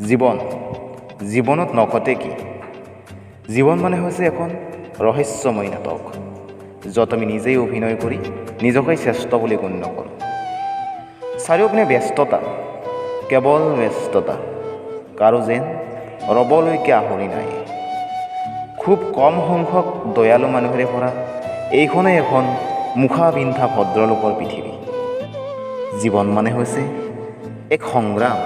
জীৱনত নঘটে কি? জীৱন মানে হৈছে এখন ৰহস্যময় নাটক, য'ত আমি নিজেই অভিনয় কৰি নিজকে শ্ৰেষ্ঠ বুলি গণ্য কৰোঁ। চাৰিওপিনে ব্যস্ততা, কেৱল ব্যস্ততা, কাৰো যেন ৰ'বলৈকে আহৰি নাই। খুব কম সংখ্যক দয়ালু মানুহেৰে ভৰা এইখনেই এখন মুখা পিন্ধা ভদ্ৰলোকৰ পৃথিৱী। জীৱন মানে হৈছে এক সংগ্ৰাম।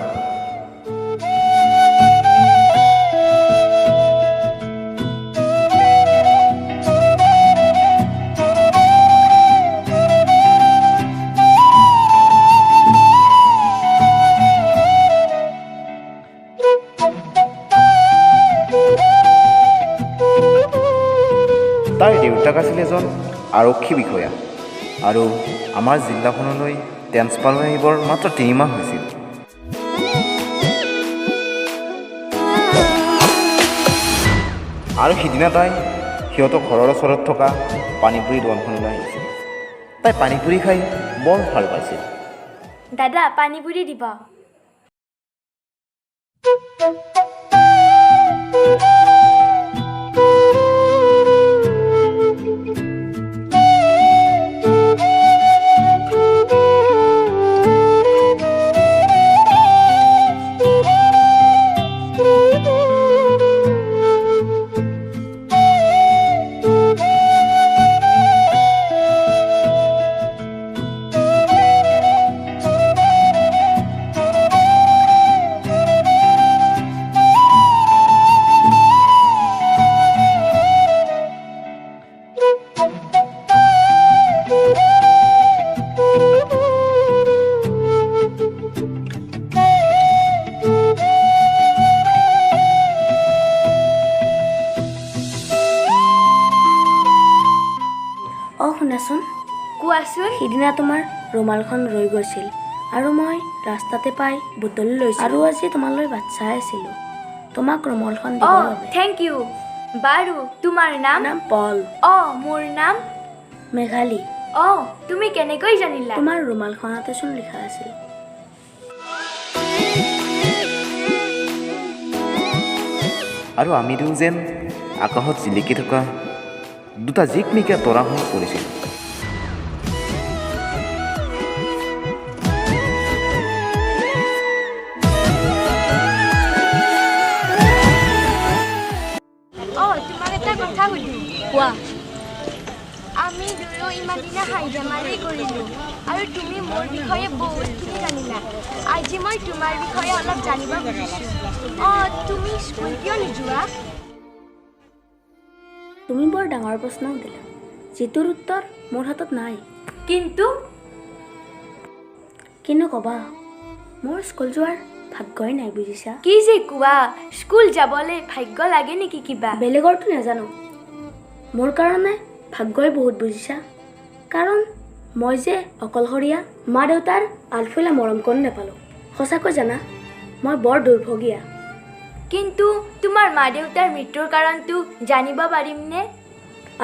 তাইৰ দেউতাক আছিল এজন আৰক্ষী বিষয়া আৰু আমাৰ জিলাখনলৈ ট্ৰেন্সফাৰ হৈ আহিবৰ মাত্ৰ 3 মাহ হৈছিল। আৰু সিদিনা তাই সিহঁতৰ ঘৰৰ ওচৰত থকা পানীপুৰি দোকানখনলৈ আহিছিল। তাই পানীপুৰি খাই বৰ ভাল পাইছিল। দাদা পানীপুৰি দিব। শুনাচোন, কোৱাচোন। সিদিনা তোমাৰ ৰুমালখন ৰৈ গৈছিল আৰু মই ৰাস্তাতে পাই বুটলি লৈছিলোঁ আৰু আজি তোমালৈ বাট চাই আছিলোঁ তোমাক ৰুমালখন দিবৰ বাবে। Thank you. বাৰু তোমাৰ নাম? নাম পল। মোৰ নাম মেঘালী। তুমি কেনেকৈ জানিলা? তোমাৰ ৰুমালখনতে চোন লিখা আছিল। আৰু আমি দুয়ো যেন আকাশত জিলিকি থকা দুটা জিকমিকা তৰা হৈ পৰিছিল। তোমাক এটা কথা সুধো। কোৱা। আমি দুয়ো ইমান দিনা হাঁহি ধেমালি কৰিলোঁ আৰু তুমি মোৰ বিষয়ে বহুতখিনি জানিলা। আজি মই তোমাৰ বিষয়ে অলপ জানিব খুজিছোঁ। তুমি স্কুল কিয় নোযোৱা? তুমি বৰ ডাঙৰ প্ৰশ্ন সুধিলা, যিটোৰ উত্তৰ মোৰ হাতত নাই। কিন্তু ক'বা, মোৰ স্কুল যোৱাৰ ভাগ্যই নাই, বুজিছা? কি যে কোৱা, স্কুল যাবলৈ ভাগ্য লাগে নেকি কিবা? বেলেগৰতো নাজানো, মোৰ কাৰণে ভাগ্যই বহুত, বুজিছা? কাৰণ মই যে অকলশৰীয়া, মা দেউতাৰ আলফুলা মৰম কণ নাপালোঁ। সঁচাকৈ জানা, মই বৰ দুৰ্ভগীয়া। কিন্তু তোমাৰ মা দেউতাৰ মৃত্যুৰ কাৰণটো জানিব পাৰিমনে?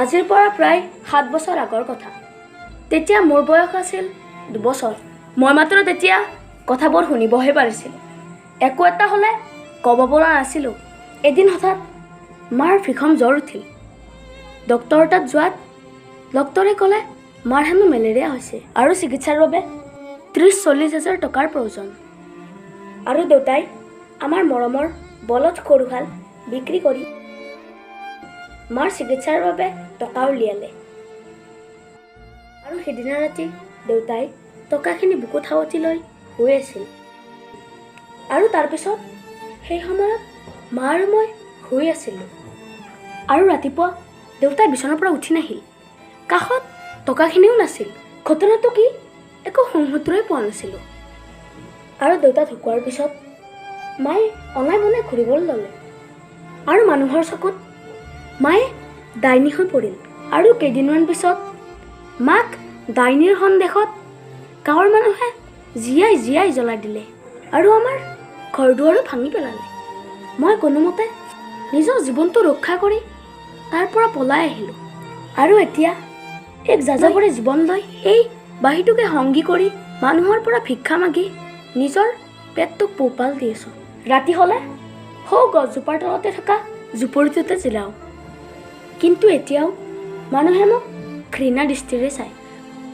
আজিৰ পৰা প্ৰায় 7 বছৰ আগৰ কথা। তেতিয়া মোৰ বয়স আছিল 2 বছৰ। মই মাত্ৰ তেতিয়া কথাবোৰ শুনিবহে পাৰিছিলোঁ, একো এটা হ'লে ক'ব পৰা নাছিলোঁ। এদিন হঠাৎ মাৰ ভীষণ জ্বৰ উঠিল। ডক্তৰৰ তাত যোৱাত ডক্তৰে ক'লে মাৰ হেনো মেলেৰিয়া হৈছে আৰু চিকিৎসাৰ বাবে 30-40 হাজাৰ টকাৰ প্ৰয়োজন। আৰু দেউতাই আমাৰ মৰমৰ বলদ গৰুহাল বিক্ৰী কৰি মাৰ চিকিৎসাৰ বাবে টকা উলিয়ালে। আৰু সেইদিনা ৰাতি দেউতাই টকাখিনি বুকুত সাৱটি লৈ শুই আছিল। আৰু তাৰপিছত সেই সময়ত মা আৰু মই শুই আছিলোঁ। আৰু ৰাতিপুৱা দেউতাই বিচনাৰ পৰা উঠি নাহিল। কাষত টকাখিনিও নাছিল। ঘটনাটো কি, একো সংসূত্ৰই পোৱা নাছিলোঁ। আৰু দেউতা ঢুকোৱাৰ পিছত মায়ে অনাই বনাই ঘূৰিবলৈ ল'লে। আৰু মানুহৰ চকুত মায়ে ডাইনী হৈ পৰিল। আৰু কেইদিনমান পিছত মাক ডাইনীৰ সন্দেহত গাঁৱৰ মানুহে জীয়াই জীয়াই জ্বলাই দিলে আৰু আমাৰ ঘৰ দুৱাৰো ভাঙি পেলালে। মই কোনোমতে নিজৰ জীৱনটো ৰক্ষা কৰি তাৰ পৰা পলাই আহিলোঁ। আৰু এতিয়া এক যাযাবৰী জীৱন লৈ এই বাহিৰটোকে সংগী কৰি মানুহৰ পৰা ভিক্ষা মাগি নিজৰ পেটটোক পোহপাল দি আছোঁ। ৰাতি হ'লে সৌ গছজোপাৰ তলতে থকা জুপুৰিটোতে জিলাওঁ। কিন্তু এতিয়াও মানুহে মোক ঘৃণা দৃষ্টিৰে চায়।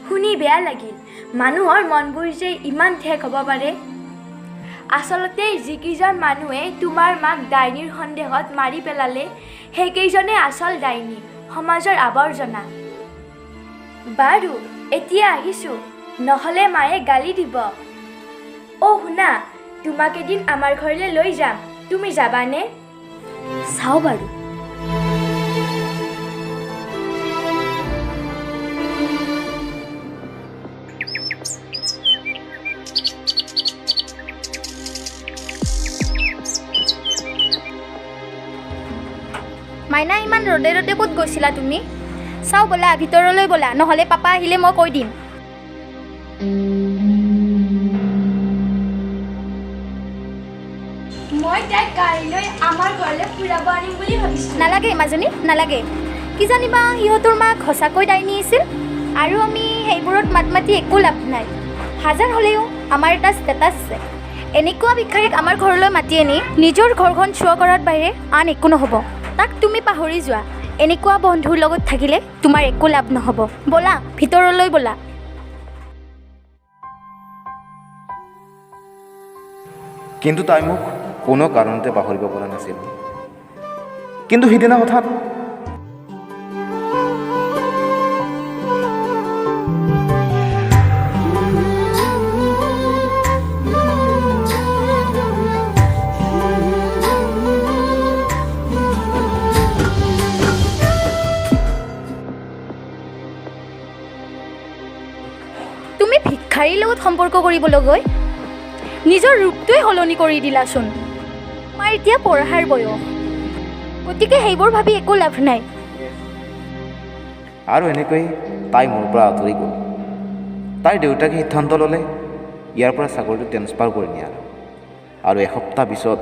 শুনি বেয়া লাগিল, মানুহৰ মনবোৰ যে ইমান ঠেক হ'ব পাৰে। আচলতে যিকেইজন মানুহে তোমাৰ মাক ডাইনীৰ সন্দেহত মাৰি পেলালে সেইকেইজনে আচল ডাইনী, সমাজৰ আৱৰ্জনা। বাৰু এতিয়া আহিছোঁ, নহ'লে মায়ে গালি দিব। অ' শুনা, তোমাক এদিন আমাৰ ঘৰলৈ লৈ যাম, তুমি যাবানে? চাওঁ বাৰু। মাইনা, ইমান ৰ'দে ৰ'দে ক'ত গৈছিলা তুমি? চাওঁ ব'লা, ভিতৰলৈ ব'লা, নহ'লে পাপা আহিলে মই কৈ দিম। মই তাইক কাইলৈ আমাৰ ঘৰলৈ ফুৰাব আনিম বুলি ভাবিছোঁ। নালাগে মাজনী, নালাগে। কি জানিবা সিহঁতৰ মাক সঁচাকৈ ডাইনী আছিল, আৰু আমি সেইবোৰত মাত মাতি একো লাভ নাই। হাজাৰ হ'লেও আমাৰ এটা ষ্টেটাছ আছে। এনেকুৱা ভিক্ষাৰীক আমাৰ ঘৰলৈ মাতি আনি নিজৰ ঘৰখন চোৱা কৰাৰ বাহিৰে আন একো নহ'ব। তাক তুমি পাহৰি যোৱা। এনেকুৱা বন্ধুৰ লগত থাকিলে তোমাৰ একো লাভ নহ'ব। ব'লা, ভিতৰলৈ ব'লা। কিন্তু তাই মোক কোনো কাৰণতে পাহৰিব পৰা নাছিল। কিন্তু সিদিনা হঠাৎ তুমি ভিক্ষাৰীৰ লগত সম্পৰ্ক কৰিবলৈ গৈ নিজৰ ৰূপটোৱে সলনি কৰি দিলাচোন। তোমাৰ এতিয়া পঢ়াৰ বয়স, গতিকে সেইবোৰ ভাবি একো লাভ নাই। আৰু এনেকৈ তাই মোৰ পৰা আঁতৰি গ'ল। তাইৰ দেউতাকে সিদ্ধান্ত ল'লে ইয়াৰ পৰা চাকৰিটো ট্ৰেন্সফাৰ কৰি নিয়াৰ। আৰু এসপ্তাহ পিছত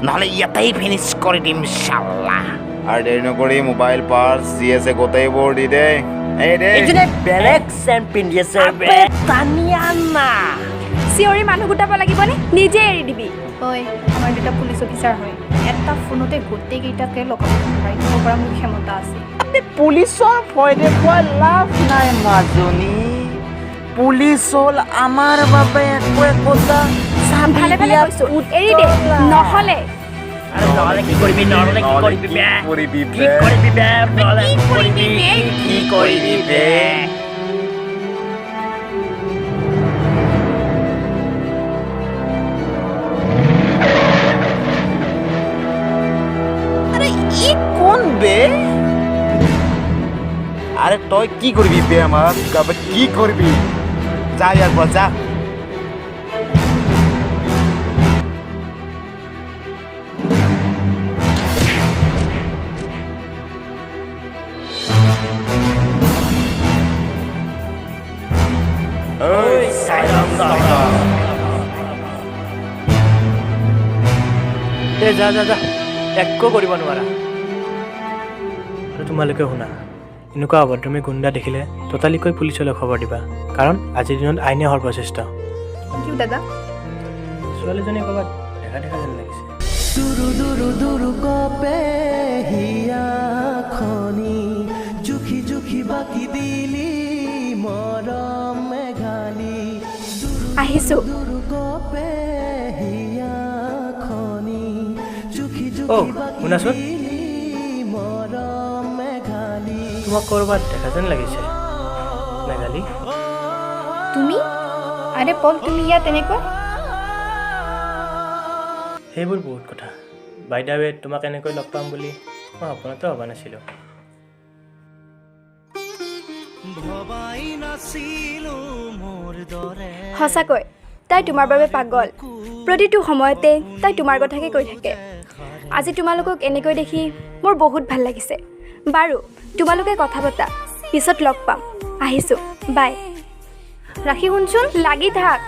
নহ'লে ইয়াতেই ফিনিছ কৰি দিম চাল্লা। আৰু দেৰি নকৰি মোবাইল পাৰ্চ যি আছে গোটেইবোৰ দি দে। এই দে এইজনে বেলেগ চেণ্ট পিন্ধি আছে বে টানি আনা চিঞৰি মানুহ গোটাব লাগিবনে নিজে এৰি দিবি? ঐ আমাৰ দেউতা পুলিচ অফিচাৰ হয়, এটা ফোনতে গোটেইকেইটাকে লগাব দিব পৰা মোৰ ক্ষমতা আছে। পুলিচৰ ভয় দেখুৱাই লাভ নাই মাজনী। পুলিচ হ'ল আমাৰ বাবে একো একোটা ভালে ভালে কৈছো এৰি দে, নহ'লে নহ'লে কি কৰিবি নহ'লে কি কৰিবি বে কি কৰিবি বে নহ'লে কি কৰিবি কি কৰিবি বে আরে ই কোন বে? আরে তই কি করবি বে আমার কাবে কি করবি? যা ইয়ার পর যা। ওই সাইডম দাদা এ যা যা যা একো কৰিব নোৱাৰা। আৰু তোমালোকে শুনা, এনেকুৱা অভদ্ৰমী গুণ্ডা দেখিলে ততালিকৈ পুলিচলৈ খবৰ দিবা, কাৰণ আজিৰ দিনত আইনে সৰ্বশ্ৰেষ্ঠ। থেংক ইউ দাদা। ছোৱালীজনী ক'ৰবাত দেখা দেখা যেন লাগিছে। দুরু দুরু দুরু কপে হিয়া খনি জুখি জুখি বাকি দিলি মরম মেঘালি আহিছোঁ। দুরু কপে হিয়া খনি জুখি অ' জুখি বাকি শুনাচোন, দিলি মরম মেঘালি তোমাক ক'ৰবাত দেখা যেন লাগিছে মেঘালী। তুমি? আৰে পল, তুমি ইয়াত তেনেকুৱা? সেইবোৰ বহুত কথা। বাইদাৱে তোমাক এনেকৈ লগ পাম বুলি মই সপোনতো ভবা নাছিলোঁ। ভবাই নাছিলো মোৰ দৰে সঁচাকৈ তাই তোমাৰ বাবে পাগল। প্ৰতিটো সময়তে তাই তোমাৰ কথাকে কৈ থাকে। আজি তোমালোকক এনেকৈ দেখি মোৰ বহুত ভাল লাগিছে। বাৰু তোমালোকে কথা পতা, পিছত লগ পাম। আহিছোঁ, বাই। ৰাখি শুনচোন, লাগি থাক।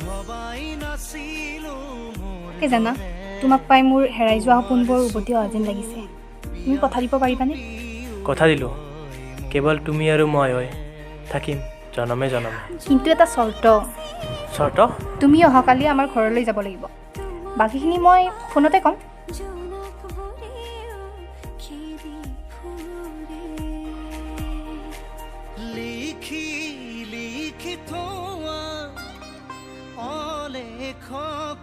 ভবাই নাছিলো মোৰ এই জানা, তোমাক পাই মোৰ হেৰাই যোৱা সপোনবোৰ উভতি অহা যেন লাগিছে। তুমি কথা দিব পাৰিবানে? কথা দিলোঁ, কেৱল তুমি আৰু মই হৈ থাকিম জনমে জনমে। কিন্তু এটা চৰ্ত, চৰ্ত? তুমি অহাকালি আমাৰ ঘৰলৈ যাব লাগিব। বাকীখিনি মই ফোনতে ক'ম। লিখি লিখি থোৱা অলেখ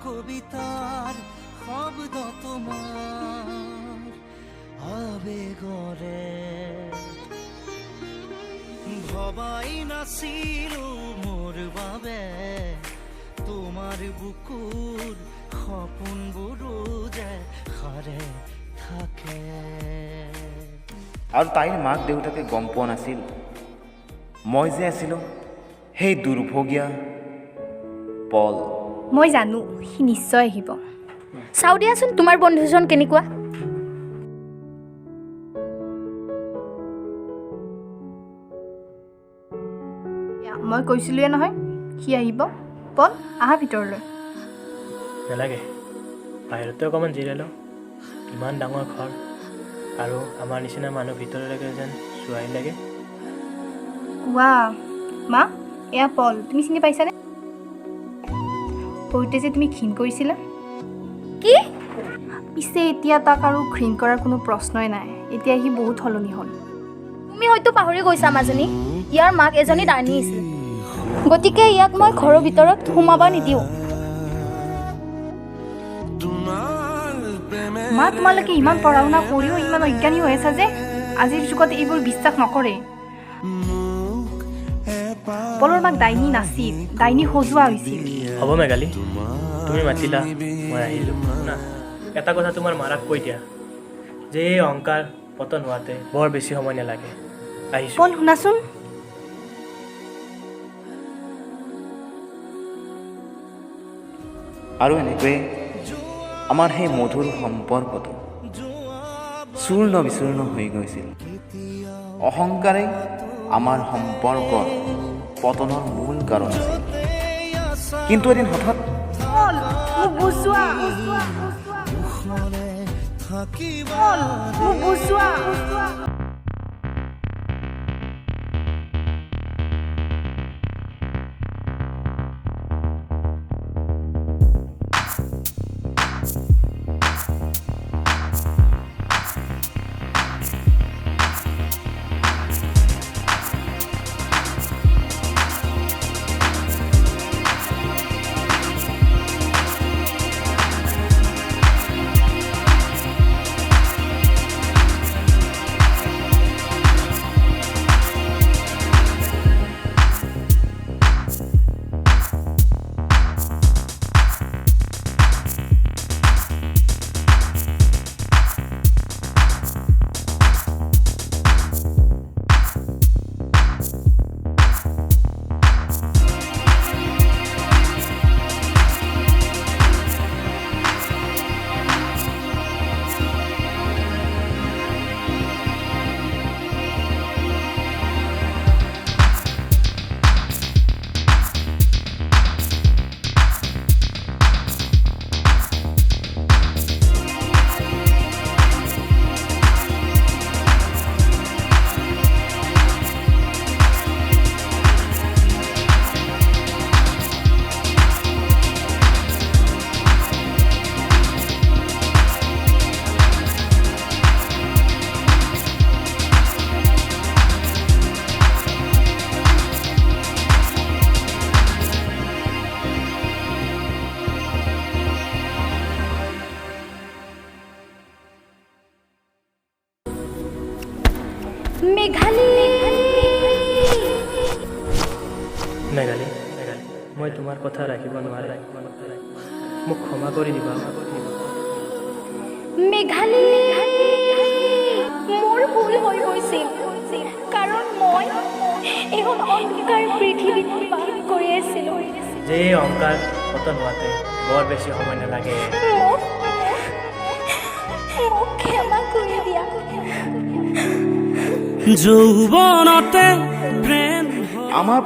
কবিতাৰ শব্দ তোমাৰ আবেগৰে ভবাই নাছিলো মোৰ বাবে তোমাৰ বুকুৰ সপোনবোৰো যে সাৰে থাকে। আৰু তাইৰ মাক দেউতাকে গম পোৱা নাছিল মই যে আছিলোঁ সেই দুৰ্ভগীয়া পল। মই জানো সি নিশ্চয় আহিব। চাওঁ দিয়াচোন তোমাৰ বন্ধুজন কেনেকুৱা। মই কৈছিলোঁৱে নহয় সি আহিব। পল, আহা ভিতৰলৈ। নালাগে, বাহিৰতে অকণমান জিৰাই লওঁ। ইমান ডাঙৰ ঘৰ আৰু আমাৰ নিচিনা মানুহ ভিতৰলৈকে যেন চোৱাই লাগে। কোৱা মা, এয়া পল, তুমি চিনি পাইছানে? সৰুতে যে তুমি ঘৃণ কৰিছিলা। কি? পিছে এতিয়া তাক আৰু ঘৃণ কৰাৰ কোনো প্ৰশ্নই নাই। এতিয়া সি বহুত সলনি হ'ল। তুমি হয়তো পাহৰি গৈছা মাজনী, ইয়াৰ মাক এজনী ডাইনী আছিল। গতিকে ইয়াক মই ঘৰৰ ভিতৰত সোমাব নিদিওঁ। মা, তোমালোকে ইমান পঢ়া শুনা কৰিও ইমান অজ্ঞানী হৈ আছা যে আজিৰ যুগত এইবোৰ বিশ্বাস নকৰে। পলৰ মাক ডাইনী নাছিল, ডাইনী সজোৱা হৈছিল। হ'ব মেঘালী, তুমি মাতিলা মই আহিলোঁ না। এটা কথা তোমাৰ মাৰাক কৈ দিয়া যে এই অহংকাৰ পতন হোৱাতে বৰ বেছি সময় নালাগে। আহিছোঁ। পল, শুনাচোন। আৰু এনেকৈয়ে আমাৰ সেই মধুৰ সম্পৰ্কটো চূৰ্ণ বিচূৰ্ণ হৈ গৈছিল। অহংকাৰে আমাৰ সম্পৰ্কৰ পতনৰ মূল কাৰণ আছিল। কিন্তু এদিন হঠাৎ সুখৰে থাকিবা মেঘালী মেঘালী মই তোমাৰ কথা ৰাখিব নোৱাৰে, মোক ক্ষমা কৰি দিবা। মেঘালী মোৰ ভুল হৈ গৈছিল, কাৰণ মই এখন অন্ধকাৰ পৃথিৱীত বাস কৰি আছিলোঁ। যে অহংকাৰ পতন হোৱাতে বৰ বেছি সময় নালাগে। মোক ক্ষমা কৰি দিয়া। যৌৱনতে প্ৰেম আমাৰ